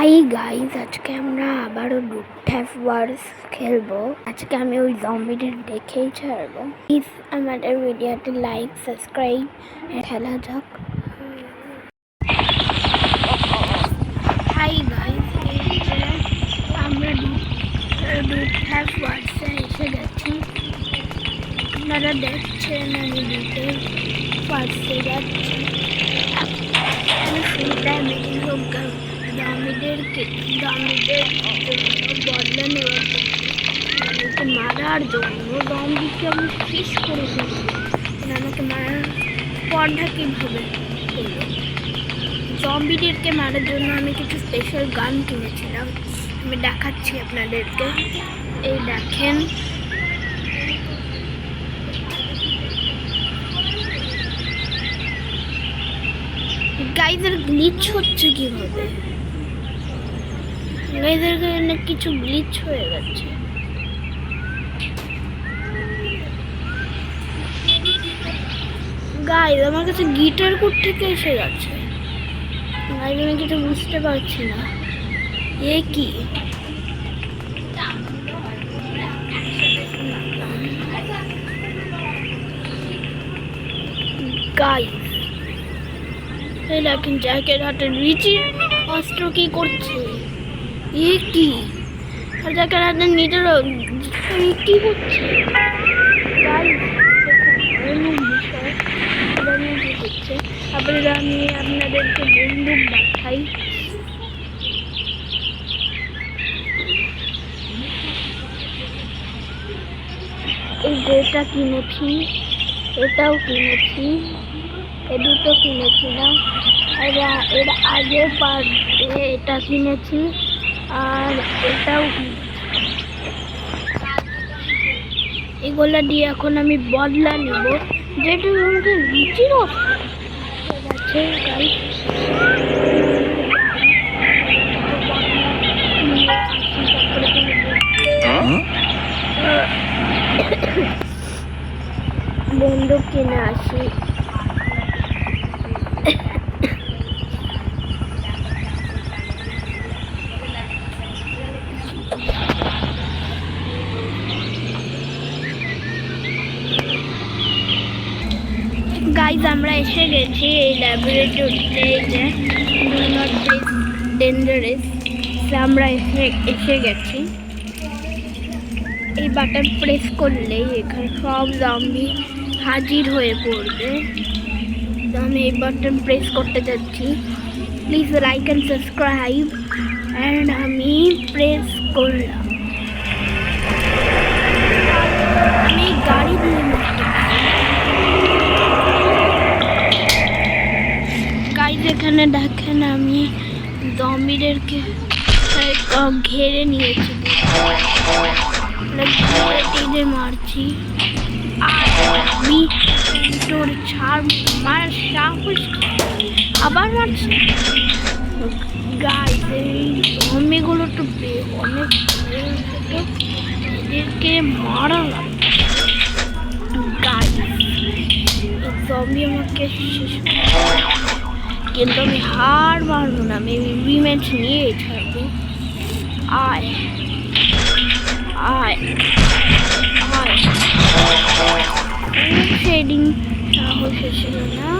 Hi guys, আজকে আমরা আবারও ডুকট্যাপ ওয়ার্স খেলবো। আজকে আমি ওই জম্বিদের দেখেই ছাড়বো। প্লিজ আমাদের ভিডিওতে লাইক সাবস্ক্রাইব খেলা যাক। হাই গাইজ, এই যে আমরা ডুকট্যাপ ওয়ার্সে এসে গেছি। আপনারা দেখছেন আমি ডুকট্যাপ ওয়ার্সে যাচ্ছি। শুরুটায় বেশি লোক জমিদের বদলা নেওয়ার জন্য, আমাকে মারার জন্য জম্বিকে আমি শেষ করে ফেলবো। আমাকে মারার পরটা কীভাবে করবো? জম্বিদেরকে মারার জন্য আমি কিছু স্পেশাল গান কিনেছিলাম, আমি দেখাচ্ছি আপনাদেরকে। এই দেখেন, গাইজের গ্লিচ হচ্ছে কিভাবে? গাইজের কারণে কিছু গ্লিচ হয়ে গেছে। গাইজ আমার কাছে গিটার কোড থেকে এসে গেছে। গাইজ আমি কিছু বুঝতে পারছি না, এ কি? গাইজ এই দেখেন, জ্যাকের হাতে রিচির অস্ত্র কি করছে? এ কি? আর জ্যাকের হাতে নিজের কি করছে? তারপরে আমি আপনাদেরকে বন্দুক দেখাই। এই যেটা কিনেছি, এটাও কিনেছি, এ দুটো কিনেছিলাম। এর আগের পার্টে এটা কিনেছি, আর এটাও এগুলা দিয়ে এখন আমি বদলা নেব, যেটা আমাকে রুচির আছে। বন্দুক কিনে আসি। গাইজ আমরা এসে গেছি এই ল্যাবরেটরিতে, এই যে ডু নট প্লেস ডেঞ্জারাস, আমরা এসে গেছি। এই বাটন প্রেস করলেই এখানে সব জম্বি হাজির হয়ে পড়বে। তো আমি এই বাটন প্রেস করতে যাচ্ছি। Please like and subscribe. And আমি প্রেস করলাম। আমি গাড়ি দিয়ে এখানে দেখেন, আমি জম্বিদেরকে ঘেরে নিয়েছি, মারছি। আমি তোর মার সাহস আবার মারছি। গাইজ এই জম্বিগুলো তো অনেক এদেরকে মারা লাগবে। গাইজ জম্বি আমাকে শেষ, কিন্তু আমি হার মারবো না, আমি রিম্যাচ নিয়ে ছাড়বো। আয় আয় আয়, সেদিন সাহস ছিল না,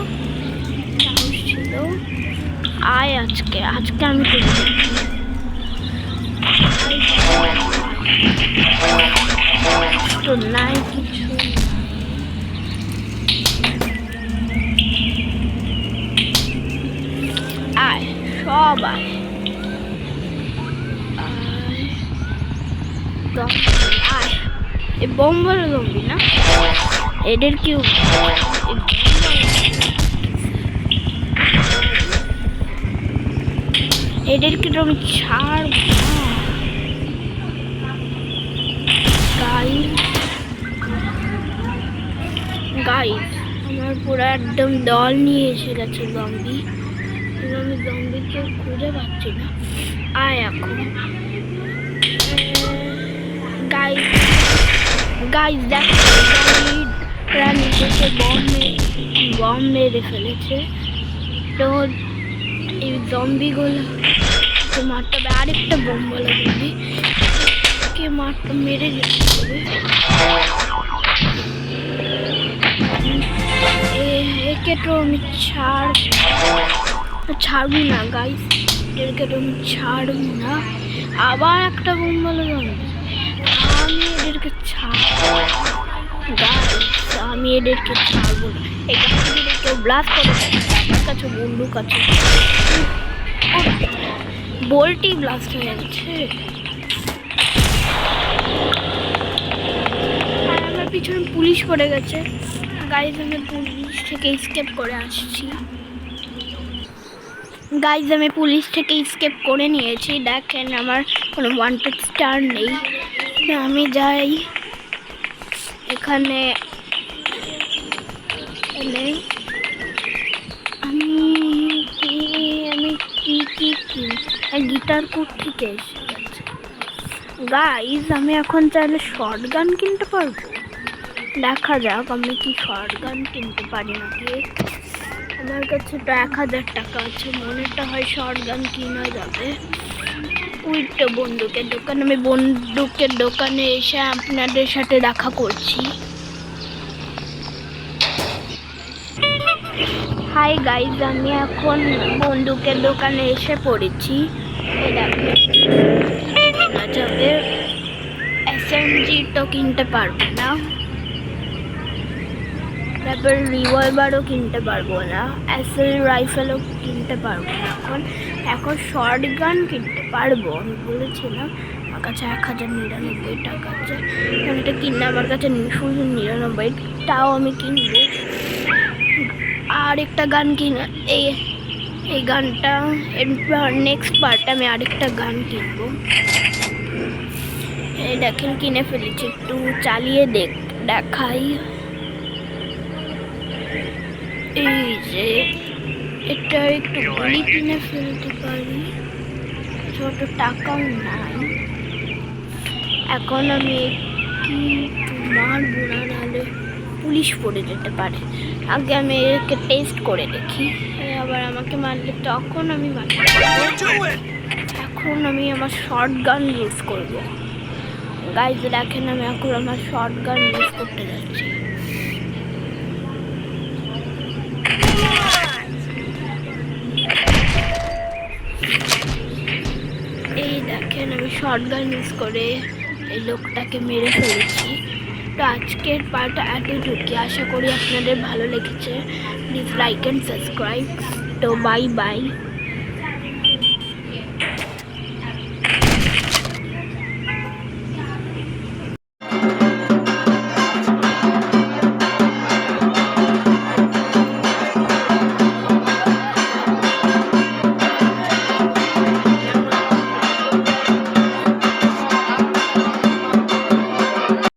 সাহস ছিল। আয় আজকে আমি তো নাই কিছু। আয় সবাই, এই বোম্বার জম্বি না, এদের কেউ এদেরকে তো আমি ছাড়ব না। গাইজ আমার পুরো একদম দল নিয়ে এসে গেছে জম্বি। আমি জম্বিকে খুঁজে পাচ্ছি না। আয় এখন গাইজ দেখো, নিচে বম মেরে ফেলেছে। তো এই জম্বিগুলো মারতে হবে, আরেকটা বোম বলে দিবি কে মারতে মেরে যেতে হবে। একে তো আমি ছাড়বো না গাইস, এদেরকে তো আমি ছাড়বো না। আবার একটা বোম বলে জম্বি, আমি এদেরকে ছাড়বো গাইস, আমি এদেরকে ছাড়বো না। এখানে যদি কেউ ব্লাস্ট করে আমার কাছে বন্দুক আছে, বলটি ব্লাস্ট হয়ে যাচ্ছে। আমার পিছনে পুলিশ পড়ে গেছে গাইজ, আমি পুলিশ থেকে স্কেপ করে আসছি গাইজ, আমি পুলিশ থেকে স্কেপ করে নিয়েছি। দেখেন আমার কোনো ওয়ান্টেড স্টার নেই। আমি যাই এখানে, আমি গিটার কোড থেকে এসে গেছে গাইজ। আমি এখন চাইলে শর্ট গান কিনতে পারবো, দেখা যাক আমি কি শর্ট গান কিনতে পারি নাকি। আমার কাছে তো 1000 টাকা আছে, মনেটা হয় শর্ট গান কিনা যাবে। ওইটা বন্দুকের দোকান, আমি বন্দুকের দোকানে এসে আপনাদের সাথে দেখা করছি। হাই গাইজ, আমি এখন বন্দুকের দোকানে এসে পড়েছি। এই দেখেন কেনা যাবে, এসএমজি তো কিনতে পারবো না, তারপর রিভলভারও কিনতে পারবো না, অ্যাসেল রাইফেলও কিনতে পারবো না। এখন শর্ট গান কিনতে পারবো। আমি বলেছিলাম আমার কাছে 1099 টাকা আছে, এটা কিনলে আমার কাছে শুধু 99, তাও আমি কিনবো। আর একটা গান কিনে, এই গানটা নেক্সট পার্টে আমি আরেকটা গান কিনবো। এই দেখেন কিনে ফেলেছি, একটু চালিয়ে দেখাই। এই যে এটা একটু গুলি কিনে ফেলতে পারি, ছোট টাকাও নাই। এখন আমি কি মারবো না, নাহলে পুলিশ পড়ে যেতে পারে। আগে আমি একে টেস্ট করে দেখি, আবার আমাকে মারলে তখন আমি মারবো। এখন আমি আমার শর্ট গান ইউজ করবো গাইজ। দেখেন আমি এখন আমার শর্ট গান ইউজ করতে যাচ্ছি। এই দেখেন আমি শর্ট গান ইউজ করে এই লোকটাকে মেরে ফেলেছি। তো আজকের পার্ট এতটুকুই, আশা করি আপনাদের ভালো লেগেছে। Please like and subscribe. তো বাই বাই।